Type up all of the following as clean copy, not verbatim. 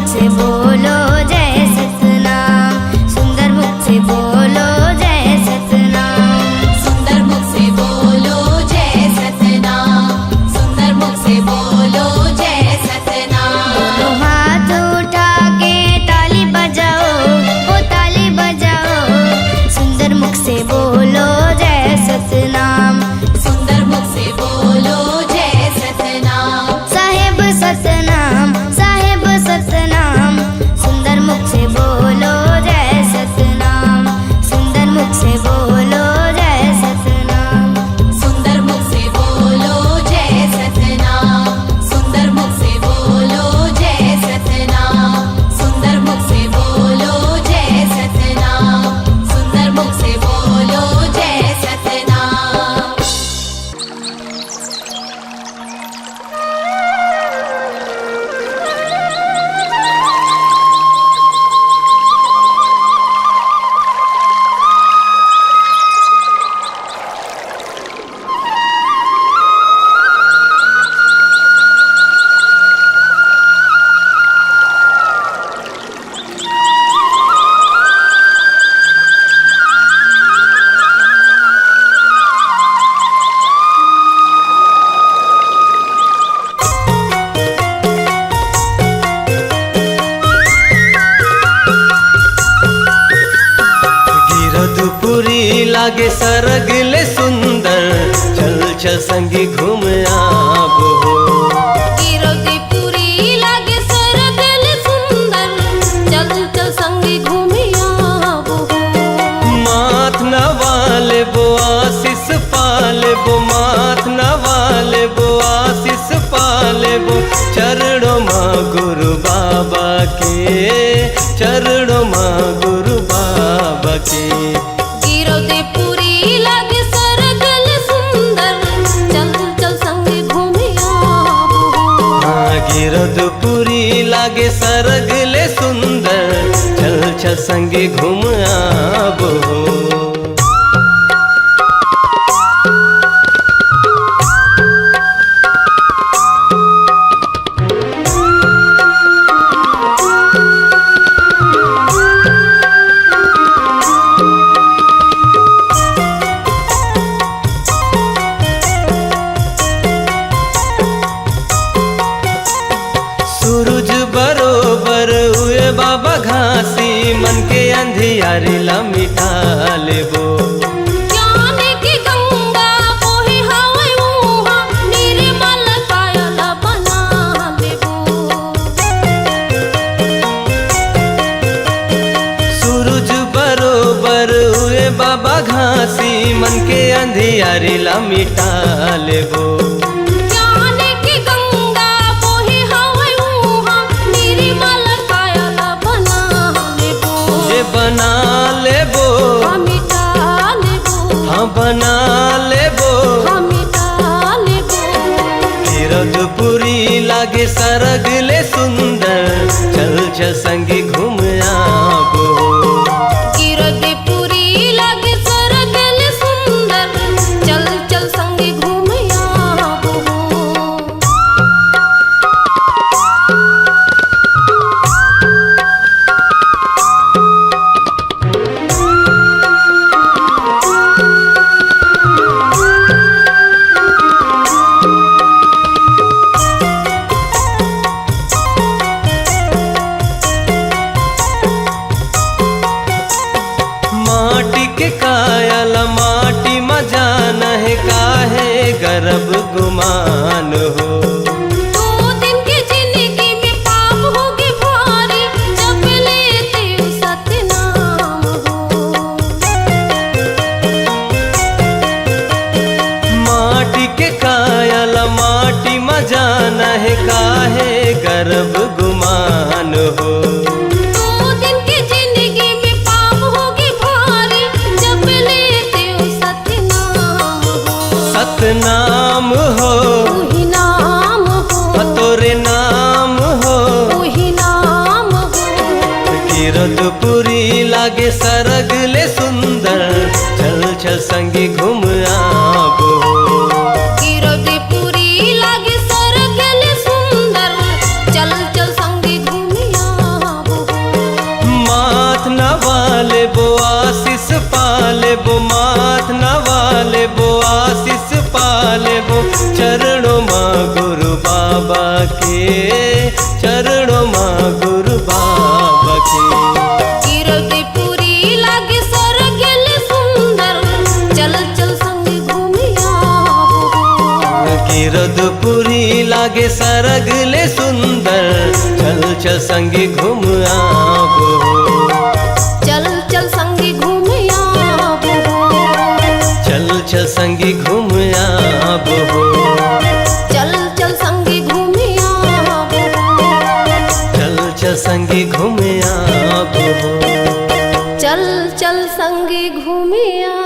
से बोलो जय सतनाम, सुंदर मुख से बोलो जय सतनाम। सुंदर मुख से बोलो जय सतनाम, सुंदर मुख से बोलो जय सतनाम। दोनों हाथ उठा के ताली बजाओ, वो ताली बजाओ, सुंदर मुख से बोलो जय सतनाम। सुंदर मुख से बोलो जय सतनाम। साहेब सतनाम, साहेब सतनाम, सुंदर मुख से बोलो जय सतनाम, सुंदर मुख से बोलो जय सतनाम। सुंदर मुख से बोलो जय सतनाम, सुंदर मुख से बोलो जय सतनाम। सुंदर मुख से बोलो जय सतनाम, सुंदर मुख से बोलो जय सतनाम। गिरदपुरी लागे सरगले सुंदर, चल चल संगी घूम आबो। गिरदपुरी लागे सरगल सुंदर, चल चल संगी घूमी आबो। माथ नवाले बो आशीष पाले बो, माथ नवाले बो आशीष पाले बो, चरणों माँ गुरु बाबा के, चरणों माँ गुरु बाबा के। गिरदपुरी लागे सरगल सुंदर, चल चल संगी घूमी आबो। हाँ गिरदपुरी लागे सरगले सुंदर, चल चल संगे घूम आबो। सूरज बरोबर हुए बाबा घासी, मन के अंधियारी ला मिटा लेबो। ज्ञान की गंगा बोहे हवै उहा, निर्मल कायल बना लेबो। सूरज बरोबर हुए बाबा घासी, मन के अंधियारी ला मिटा लेबो। ज्ञान की गंगा बोहे हवै उहा, निर्मल कायल बना लेबो। ये बना लेबो, मिटा लेबो, हाँ बना लेबो। मिटा लेबो। गिरदपुरी लागे सरगले सुंदर, चल चल संगी घूम आबो। गिरदपुरी लागे सरगल सुंदर, चल चल संगी घूमी आबो। माटी के कायल माटी में जान है, काहे गर्भ गुमान हो। दो दिन की जिंदगी में पाप होगी भारी, जप लेते हो सतनाम हो। माटी के कायल माटी में जान है, काहे गर्भ गुमान हो। दो दिन की जिंदगी में पाप होगी भारी, जप लेते हो सतनाम हो। सतनाम हो, वही नाम हो, तोरे नाम हो। वही नाम हो। गिरदपुरी लागे सरगले सुंदर, चल चल संगी घूम आबो। गिरदपुरी लागे सरगल सुंदर, चल चल संगी घूमी आबो। लेबो माथ नवा लेबो आशीष पा लेबो चरणों माँ गुरु बाबा के, चरणों माँ गुरु बाबा के। कीर्तिपुरी लागे सरगिल सुंदर, चल चल संग घूमिया। कीरतपुरी लागे सरगले सुंदर, चल चल संगी घूम आबो। चल चल संगी घूमिया। चल चल संगी घूम आबो। चल चल संगी घूमिया। चल चल संगी घूम आबो। चल चल संगी घूमिया।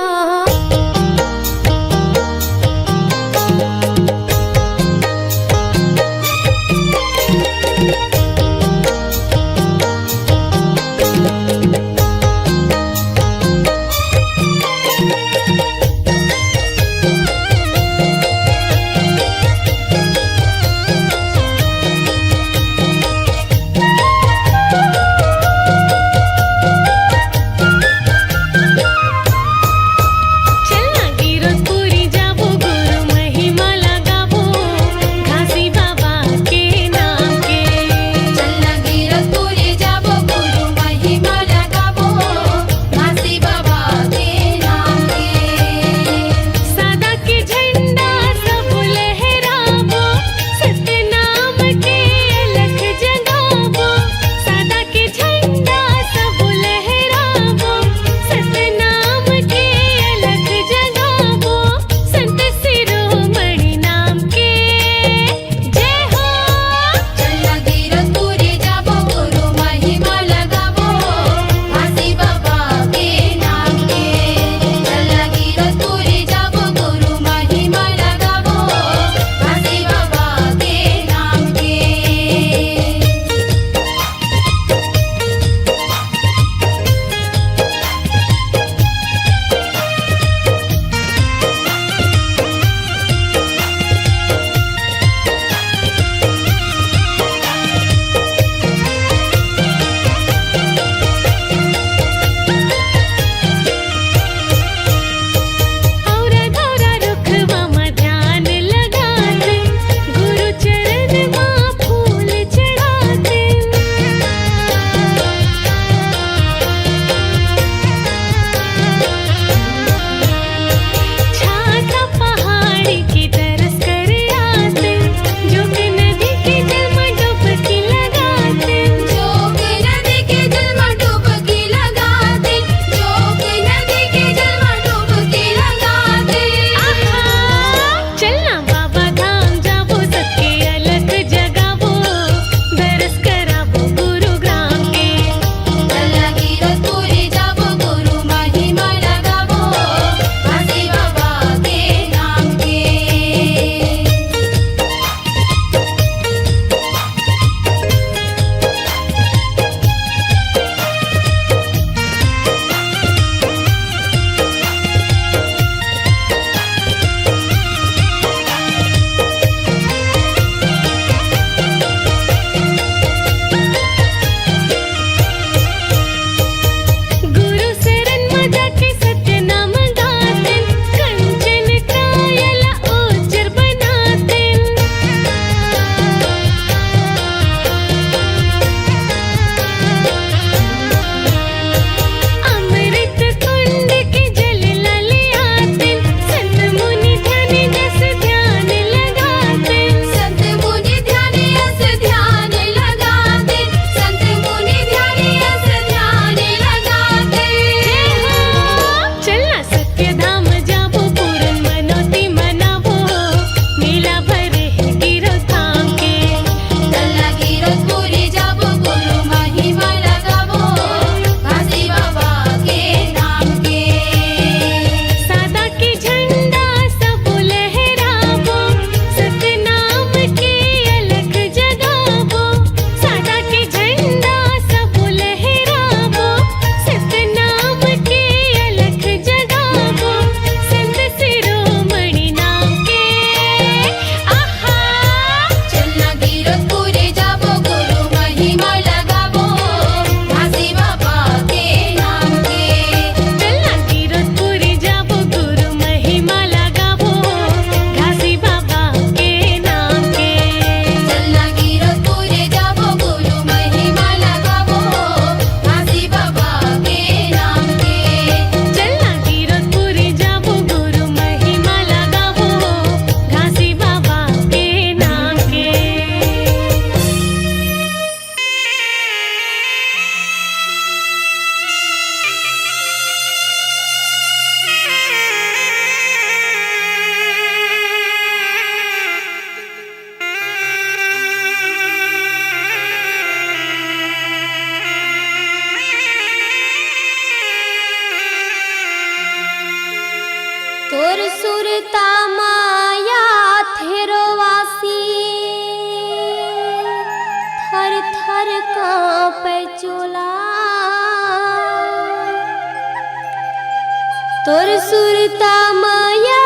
तोर सुरता माया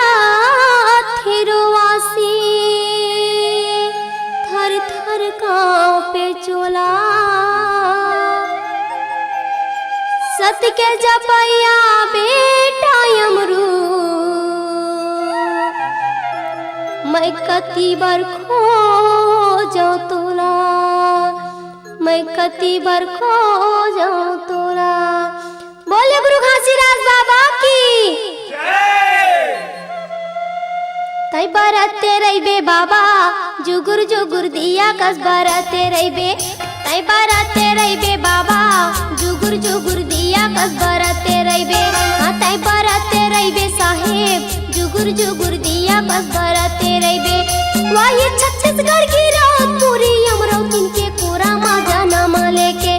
थिरवासी थर थर कांपे चोला सत के जपैया बेटा यमरू मैं कति बार खो जाऊं तोला मैं कति बार खो जाऊं तोला। बोले गुरु घासीराज बाबा की तई बरते रहिबे बाबा जुगुर जुगुर दिया कस बरते रहिबे तई बरते रहिबे बाबा जुगुर जुगुर दिया कस बरते रहिबे हाँ तई बरते रहिबे साहेब जुगुर जुगुर दिया कस बरते रहिबे। वही छत्तीसगढ़ की रात पूरी अमरावती के कोरा मा जाना मा लेके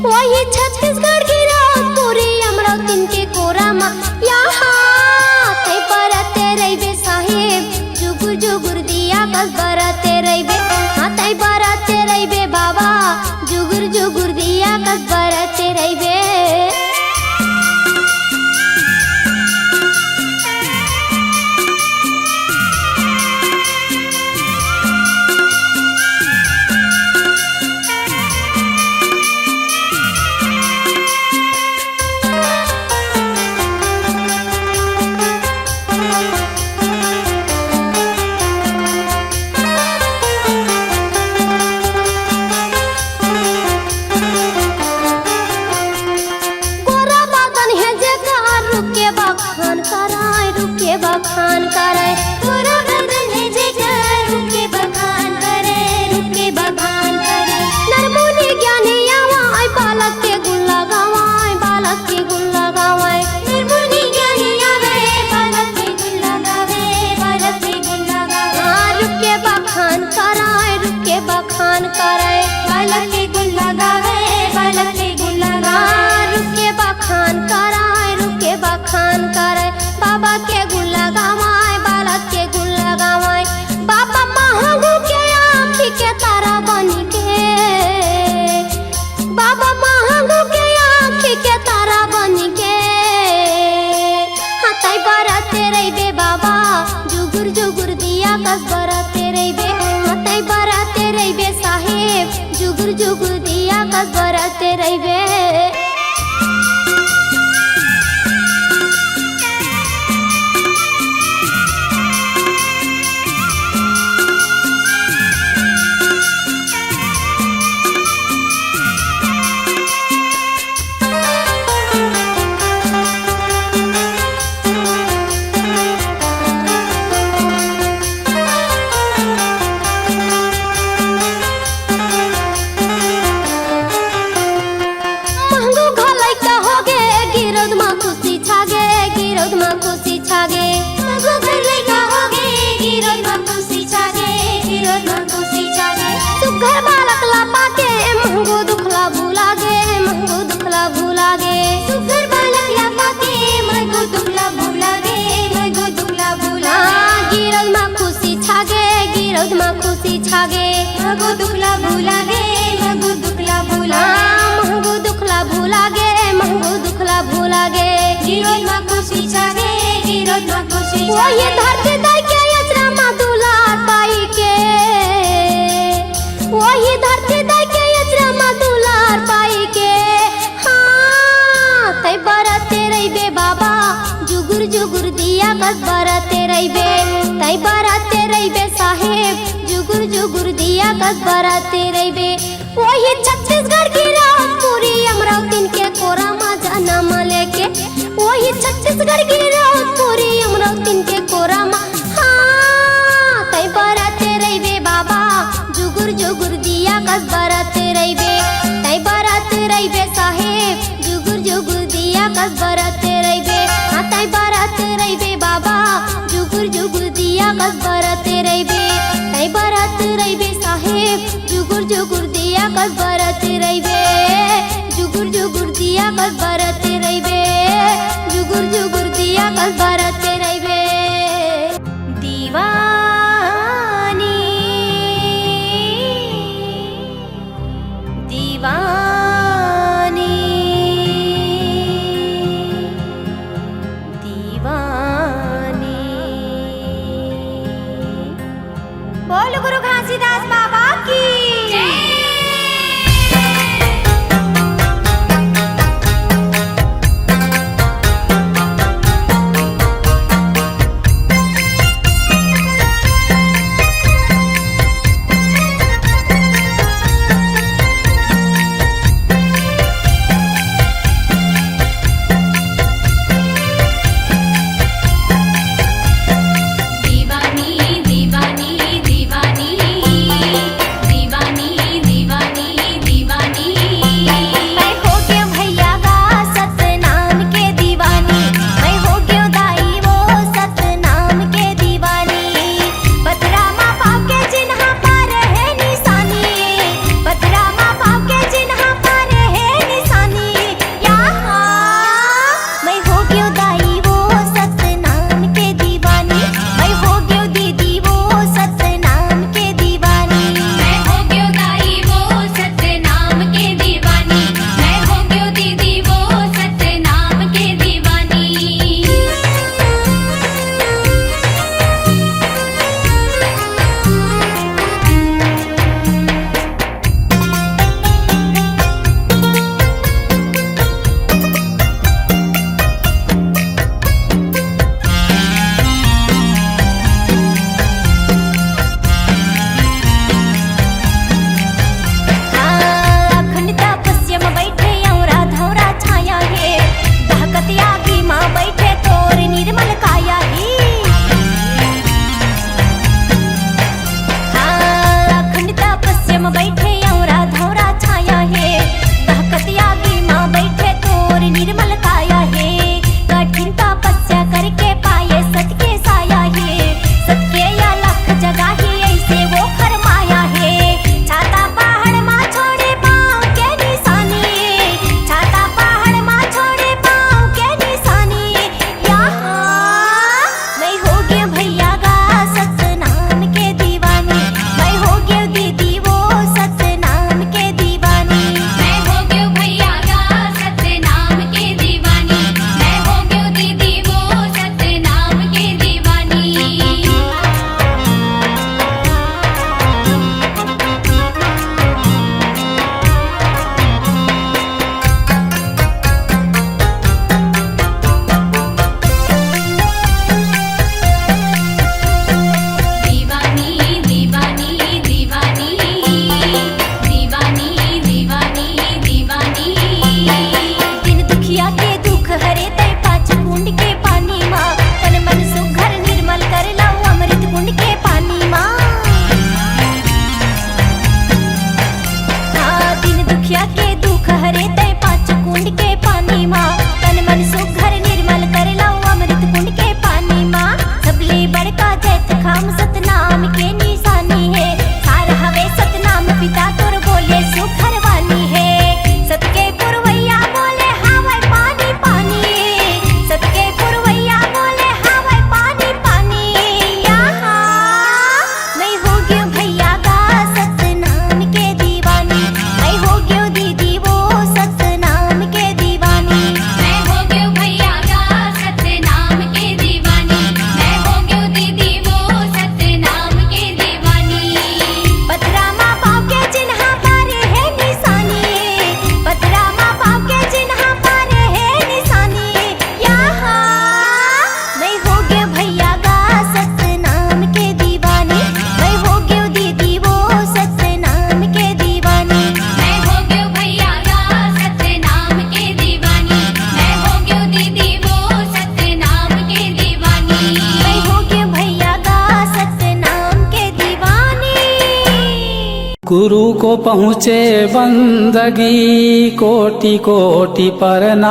वही छत्तीसगढ़ की रात पूरी अमरावती के कोरा मा यहाँ तई बरते रहिबे साहेब जुगुर जुगुर दिया कस बरते रहिबे हाँ तई बरते रहिबे बाबा जुगुर जुगुर दिया कस बरते रहिबे। बखान करे तोरा बदन है जेकर रुके बखान करे नरमुनि ज्ञानी आवाय बालक के गुण लगावाय बालक के गुण लगावाय नरमुनि ज्ञानी आवे बालक के गुण लगावे रुके बखान कराय रुके बखान करे बालक के गुण लगावे बालक के गुण लगावे रुके बखान कराय रुके बखान करे बाबा के गुण लगावाय बालक के गुण लगावाय बाबा महंगू के आँखी के तारा बन के बाबा महंगू के आँखी के तारा बन के हाँ तई बरते रहिबे बाबा जुगुर जुगुर दिया कस बरते रहिबे हाँ तई बरते रहिबे साहेब जुगुर जुगुर दिया कस बरते रहिबे। सुघर बालक ला पाके महंगो दुखला भूला गे महंगो दुखला भूला गे सुघर बालक ला पाके महंगो दुखला भूला गे महंगो दुखला भूला गिरद मा खुशी छागे गिरद मा खुशी छागे महंगो दुखला भूला गे महंगो दुखला भूला महंगो दुखला भूला गे महंगो दुखला भूला गे गिरद मा खुशी छागे गिरद मा खुशी वो ये धरती दाई के यचरा मा दुलार पाई के वही धरती दाई के यचरा मा दुलार पाई के हाँ तई बरते रहिबे बाबा जुगुर जुगुर दिया कस बरते रहिबे तई बरते रहिबे साहेब जुगुर जुगुर दिया कस बरते रहिबे। वही छत्तीसगढ़ की रात पूरी अमरावती के कोरा मा जाना मा लेके वही छत्तीसगढ़ की रात पूरी अमरावती के कोरा मा हाँ तई बरते रहिबे बाबा जुगुर जुगुर दिया कस बरते रहिबे तई बरते रहिबे साहेब जुगुर जुगुर दिया कस बरते रहिबे हाँ तई बरते रहिबे बाबा जुगुर जुगुर दिया कस बरते रहिबे तई बरते रहिबे साहेब जुगुर जुगुर दिया कस बरते रहिबे। गुरु को पहुँचे बंदगी कोटि कोटि प्रणाम।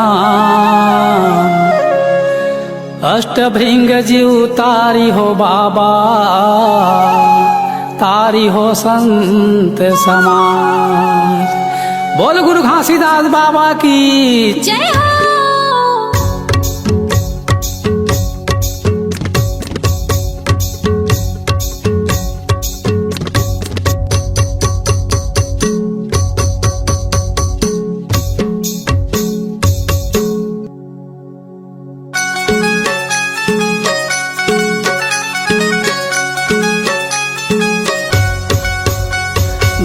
अष्टभृंग जीव तारी हो बाबा, तारी हो संत समाज। बोल गुरु घासीदास बाबा की जय हो।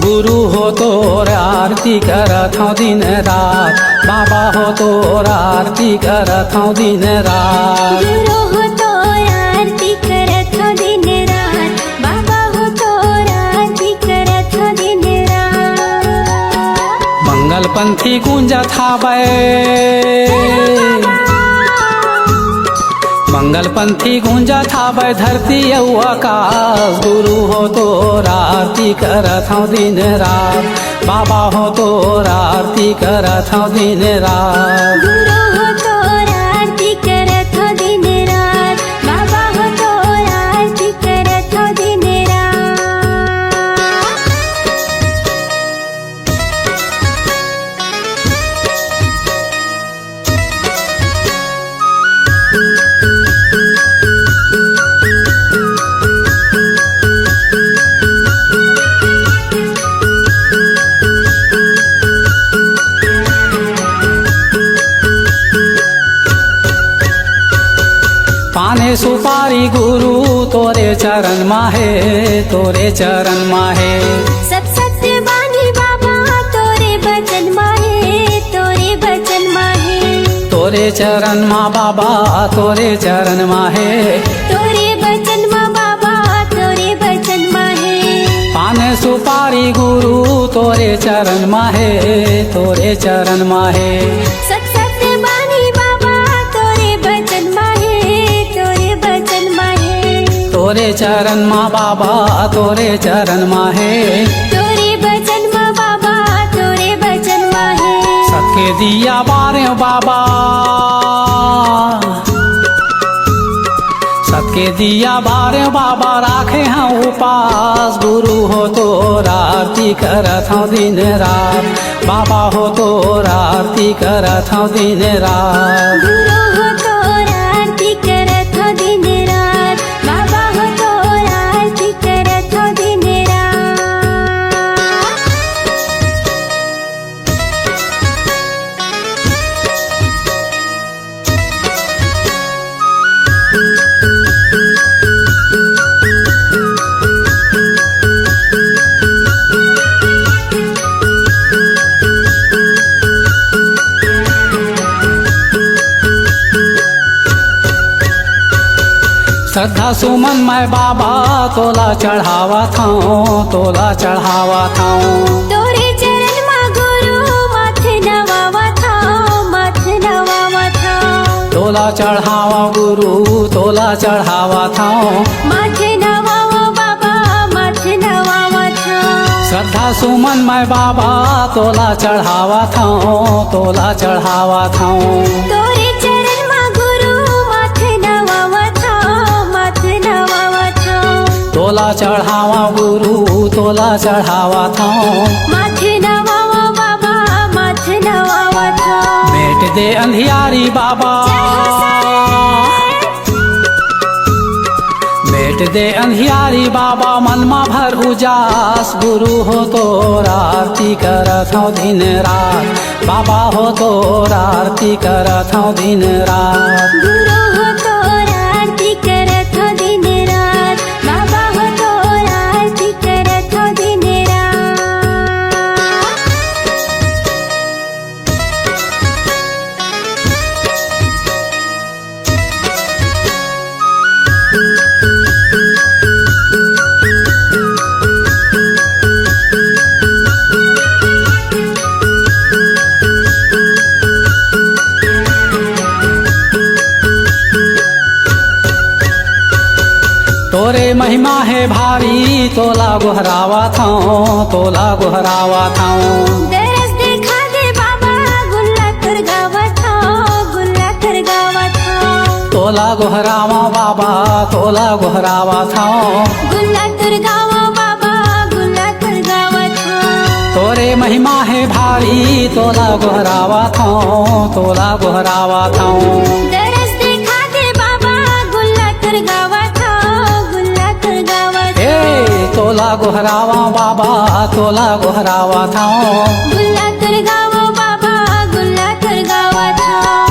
गुरु हो तोर आरती करत हूँ दिन रात, बाबा हो तोर आरती करत हूँ दिन रात। गुरु हो तो आरती करत हो दिन रात, बाबा हो तो आरती करत हो दिन रात। मंगल पंथी गुंजत हावै, मंगल पंथी गुंजत हावै धरती औ आकाश। गुरु हो तोर आरती करत हूँ दिन रात, बाबा हो तोर आरती करत हूँ दिन रात। गुरु हो तो आरती करत हो दिन रात, बाबा हो तो आरती करत हो दिन रात। पाने सुपारी गुरु तोरे चरण माहे, तोरे चरण माहे। सब सत्य बानी बाबा तोरे बचन माहे, तोरे बचन माहे। तोरे चरण मा बाबा, तोरे चरण माहे। तोरे बचन मा बाबा, तोरे बचन माहे। पाने सुपारी गुरु तोरे चरण माहे, तोरे चरण माहे। सत सत्य बानी बाबा तोरे बचन माहे, तोरे बचन माहे। तोरे चरण मा बाबा, तोरे चरण माहे। तोरे बचन मा बाबा, तोरे बचन माहे। सबके दिया बारे बाबा, सबके दिया बारे बाबा राखे हैं उपास। गुरु हो तोर आरती करत हूँ दिन रात, बाबा हो तोर आरती करत हूँ दिन रात। गुरु हो तो आरती करत हो दिन रात, बाबा हो तो आरती करत हो दिन रात। श्रद्धा सुमन मैं बाबा तोला चढ़ावा था, तोला चढ़ावा था। तोरे चरण मा गुरु माथे नवावा था, माथे नवावा था। तोला चढ़ावा गुरु, तोला चढ़ावा था। माथे नवावा बाबा, माथे नवावा था। श्रद्धा सुमन मैं बाबा तोला चढ़ावा था, तोला चढ़ावा था। तोरे चरण मा गुरु माथे नवावा था, माथे नवावा था। तोला चढ़ावा गुरु, तोला चढ़ावा था। माथे नवावा बाबा, माथे नवावा था। मेट दे अंधियारी बाबा, मेट दे अंधियारी बाबा मनमा भर उजास। गुरु हो तोर आरती करत हूँ दिन रात, बाबा हो तोर आरती करत हूँ दिन रात। गुरु हो तो आरती करत हो दिन रात, बाबा हो तो आरती करत हो दिन रात। तोला गोहरावा थाऊं, तोला गोहरावा थाऊं। दरस देखा दे बाबा गुल्लाकर गावात गुल्लाकर गावात तोला गोहरावा बाबा, तोला गोहरावा थाऊं। गुल्लाकर गावा बाबा गुल्लाकर गावात तोरे महिमा है भारी, तोला गोहरावा थाऊं, तोला गोहरावा थाऊं। दरस देखा दे बाबा गुल्लाकर गावात गुल्लाकर गावात तोला गोहरावा बाबा, तोला गोहरावा थाऊं। गुल्लाकर गावा बाबा गुल्लाकर गावात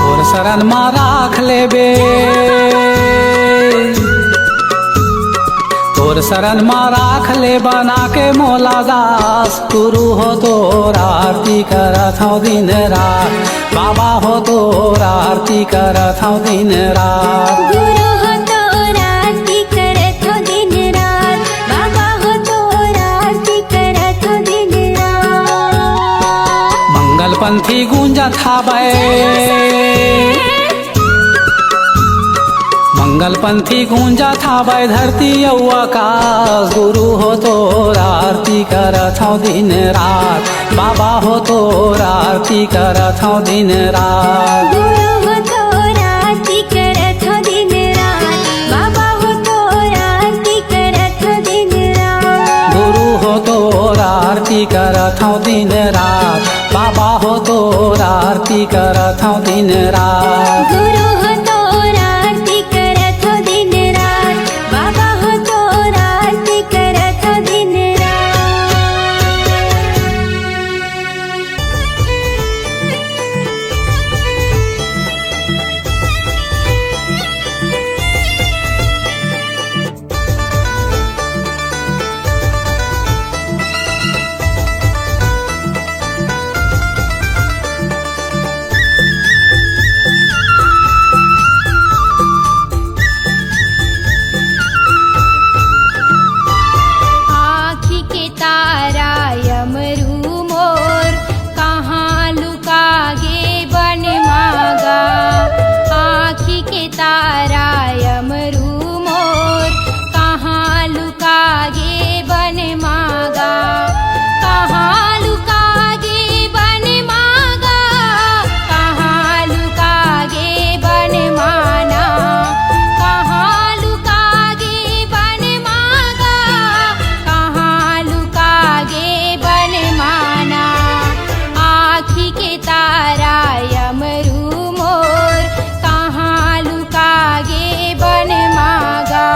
तोर शरण मा राख लेबे, तोर शरण मा राख ले बना के मोला दास। गुरु हो तोर आरती करत हूँ दिन रात, बाबा हो तोर आरती करत हूँ दिन रात। गुरु हो तो आरती करत हो दिन रात, बाबा हो तो आरती करत हो दिन रात। मंगल पंथी गूंजत हावै, मंगल पंथी गूंजत हावै धरती अउ आकाश। गुरु हो तोर आरती करत हूँ दिन रात, बाबा हो तोर आरती करत हूँ दिन रात। गुरु हो तो आरती करत हो दिन रात, बाबा हो तो आरती करत हो दिन रात। गुरु हो तोर आरती करत हूँ दिन रात, बाबा हो तोर आरती करत हूँ दिन रात। गुरु हो तो आरती करत हो दिन रात, बाबा हो तो आरती करत हो दिन रात। आँखी के तारा यमरू मोर, कहाँ लुका गे बन मागा। आँखी के तारा यमरू मोर, कहाँ लुका गे बन मागा। कहाँ लुका गे बन मागा, कहाँ लुका गे बन माना। कहाँ लुका गे बन मागा, कहाँ लुका गे बन माना। आँखी के तारा यमरू मोर, कहाँ लुका गे बन मागा।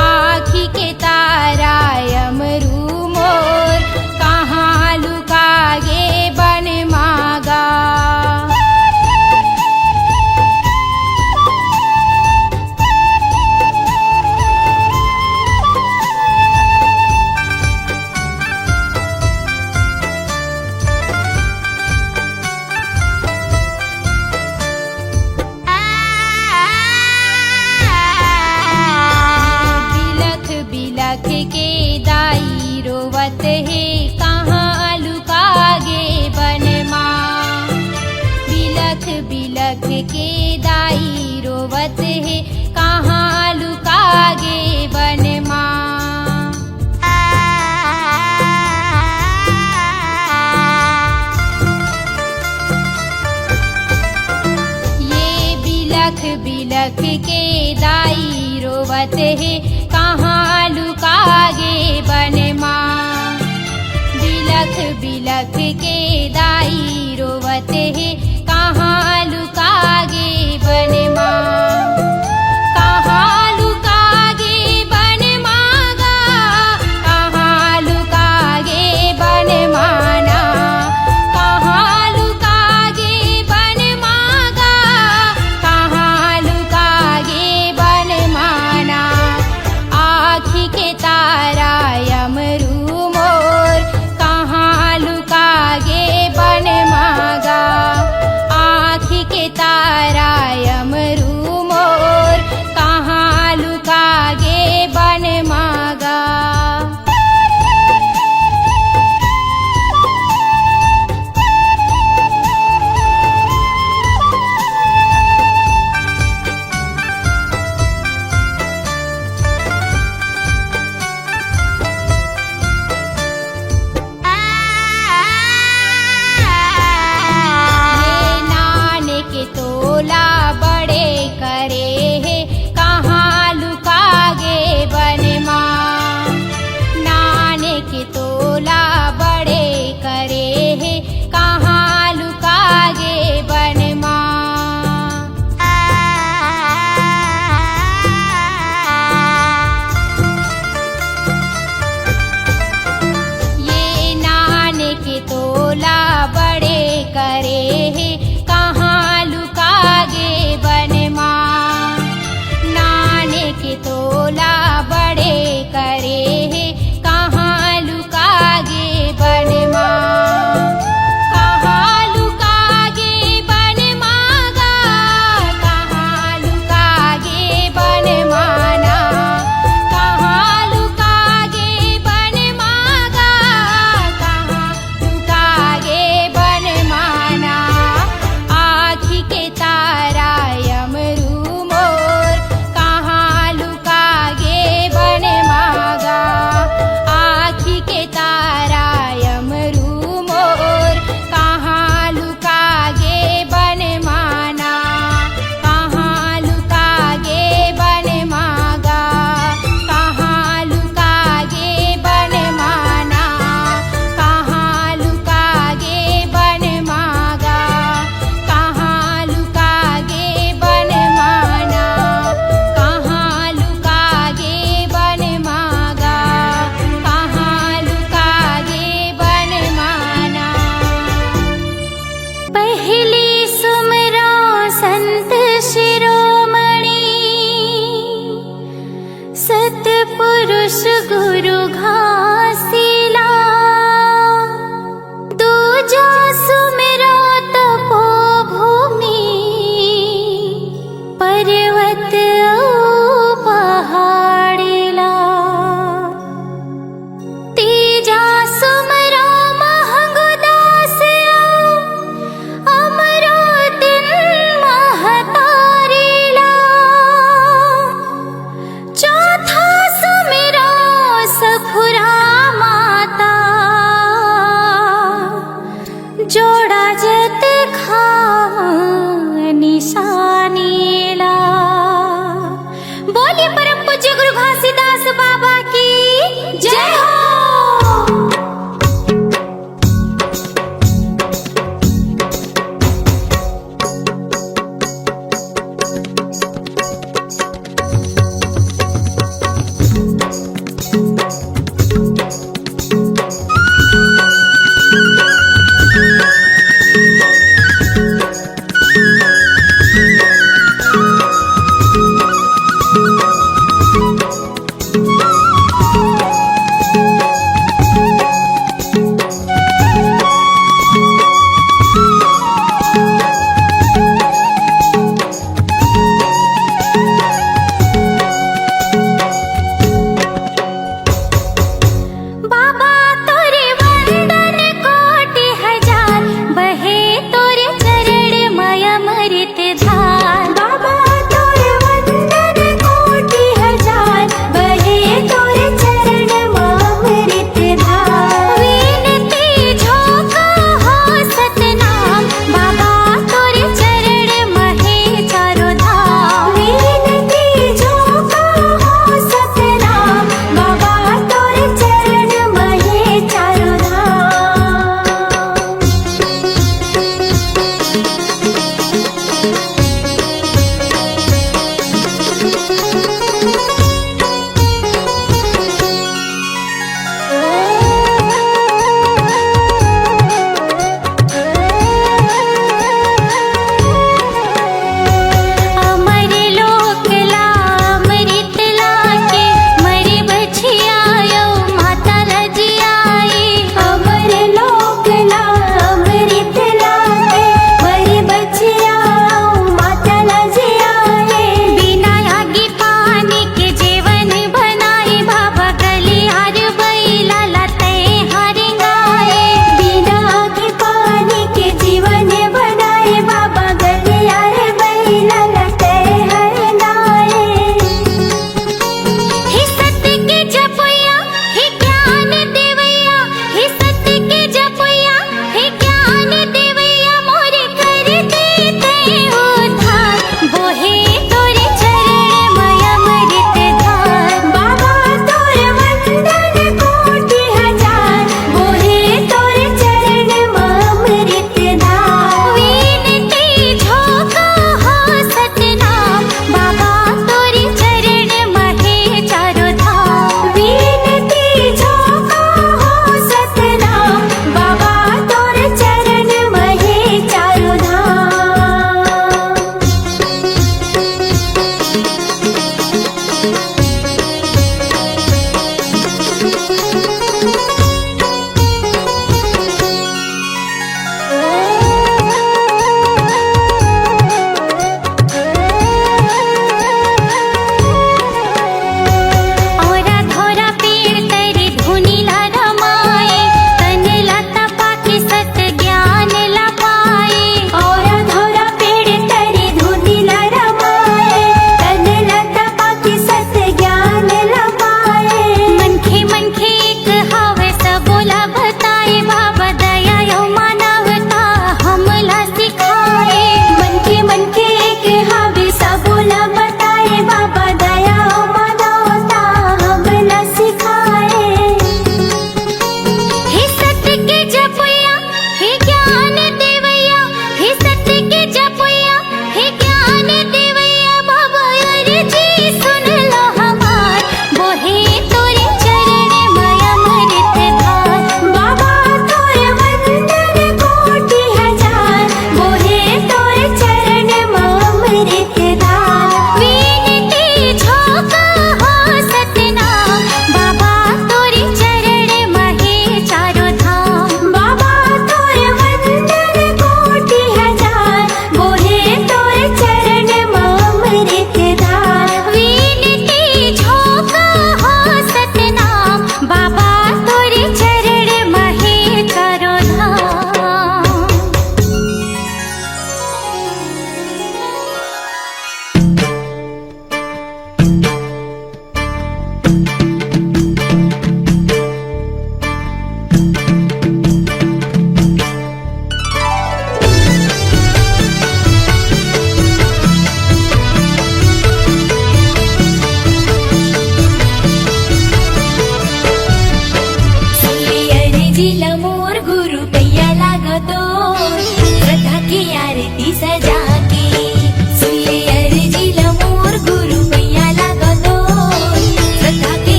आँखी के तारा यमरू मोर, कहाँ लुका गे बन मागा। बिलख बिलख के दाई रोवत है, कहाँ लुका गे बन माँ। बिलख बिलख के दाई रोवत है, कहाँ लुका गे बन माँ। ये बिलख बिलख के दाई रोवत है, कहाँ लुका गे बन माँ। बिलख बिलख के दाई रोवत है, कहाँ लुका गे बन माँ। कहाँ लुका गे बन मागा, कहाँ लुका गे बन माना। कहाँ लुका गे बन मागा, कहाँ लुका गे बन माना। आँखी के तारा यमरू मोर, कहाँ लुका गे बन मागा।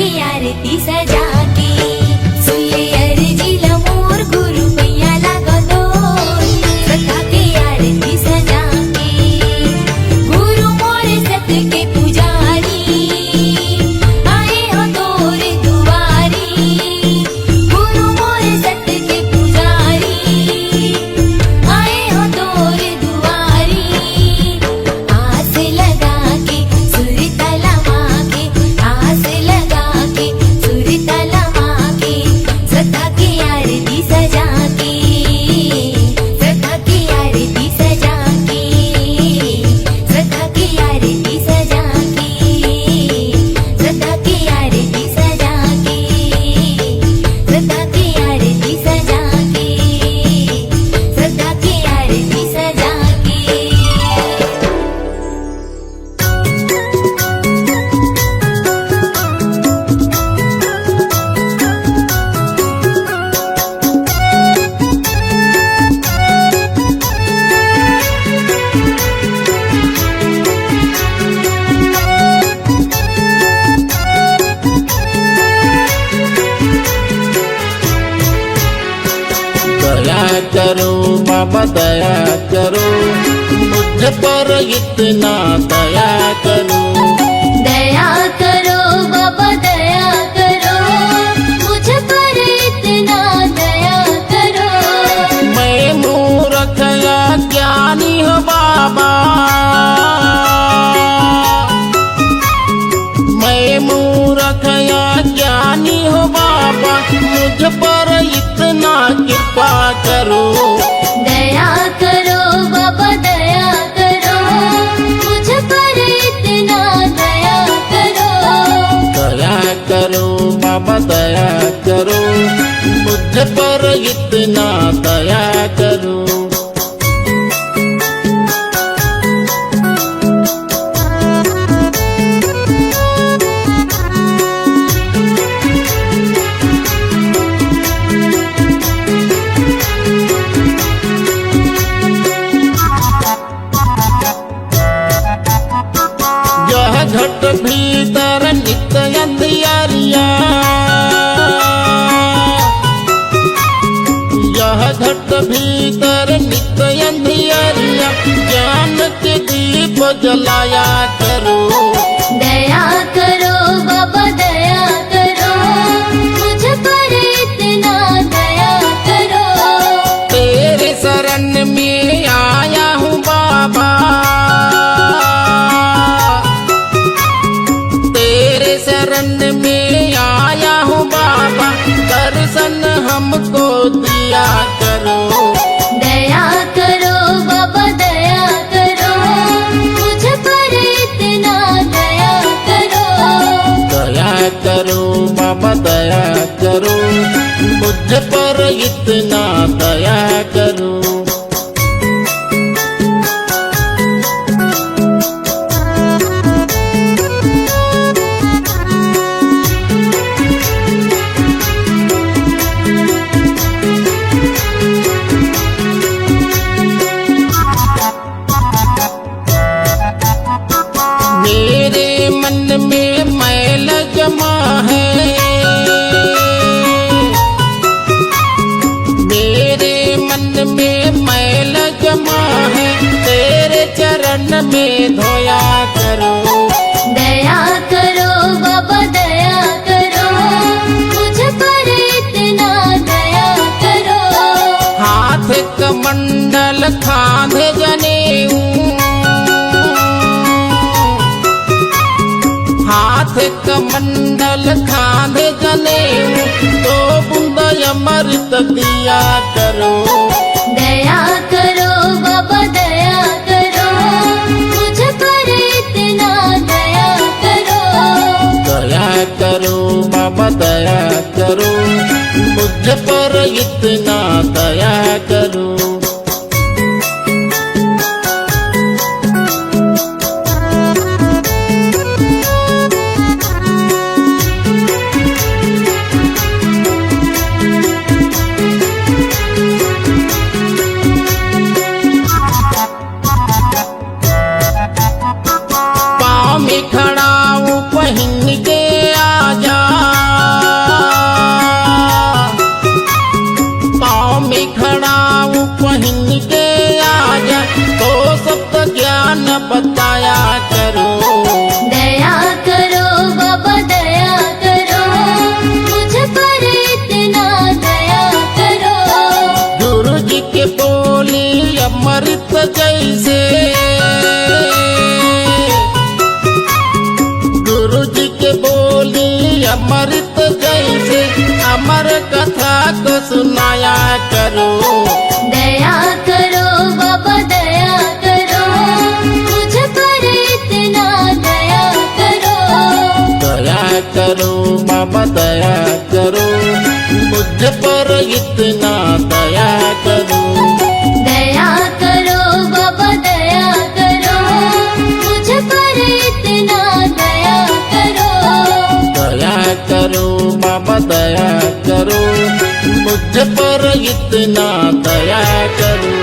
की आरती सजा के सुन ले अर्जी लमोर गुरु मैया लागलो श्रद्धा की आरती सजा के गुरु मोर सत के पुजारी आए हो तोर दुआरी गुरु मोर सत के पुजारी आए हो तोर दुआरी आस लगा के सुर तलवा के आस लगा के सुर तलवा के श्रद्धा की आरती सजा के श्रद्धा की आरती सजा के श्रद्धा की आरती सजा के श्रद्धा की आरती सजा के श्रद्धा की आरती सजा के श्रद्धा की आरती सजा के दया करो बाबा दया करो मुझ पर इतना दया करो दया करो बाबा दया करो मुझ पर इतना दया करो मैं मूर्ख या ज्ञानी हो बाबा मैं मूर्ख या ज्ञानी हो बाबा मुझ पर इतना कृपा करो दया करो बाबा दया करो मुझ पर इतना दया करो दया करो बाबा दया करो मुझ पर इतना दया करो यह घट भीतर नित्य अंधियारिया यह घट भीतर नित्य अंधियारिया ज्ञान के दीप जलाया करो दया करो बाबा दया करो मुझ पर इतना दया करो तेरे शरण में आया हूँ बाबा तेरे शरण में आया हूँ बाबा दर्शन हमको दिया करो दया करो बाबा दया करो मुझ पर इतना दया करो दया करो बाबा दया करो मुझ पर इतना दया करो मेरे मन में मैल जमा है मेरे मन में मैल जमा है तेरे चरण में धोया करो दया करो बाबा दया करो मुझ पर इतना दया करो हाथ कमंडल खांधे जनेऊ हाथ कमंडल खांधे जनेऊ तो बूंद अमृत दिया करो दया करो बाबा दया करो मुझ पर इतना दया करो दया करो बाबा दया करो मुझ पर इतना दया करो में खड़ा हूँ पहन के आजा अमृत जैसे। गुरु जी के बोली अमृत जैसे, अमर कथा को सुनाया करो। दया करो बाबा दया करो, मुझ पर इतना दया करो। दया करो बाबा दया करो, मुझ पर इतना दया करो। दया करो बाबा दया करो, मुझ पर इतना दया करो। दया करो बाबा दया करो, मुझ पर इतना दया करो।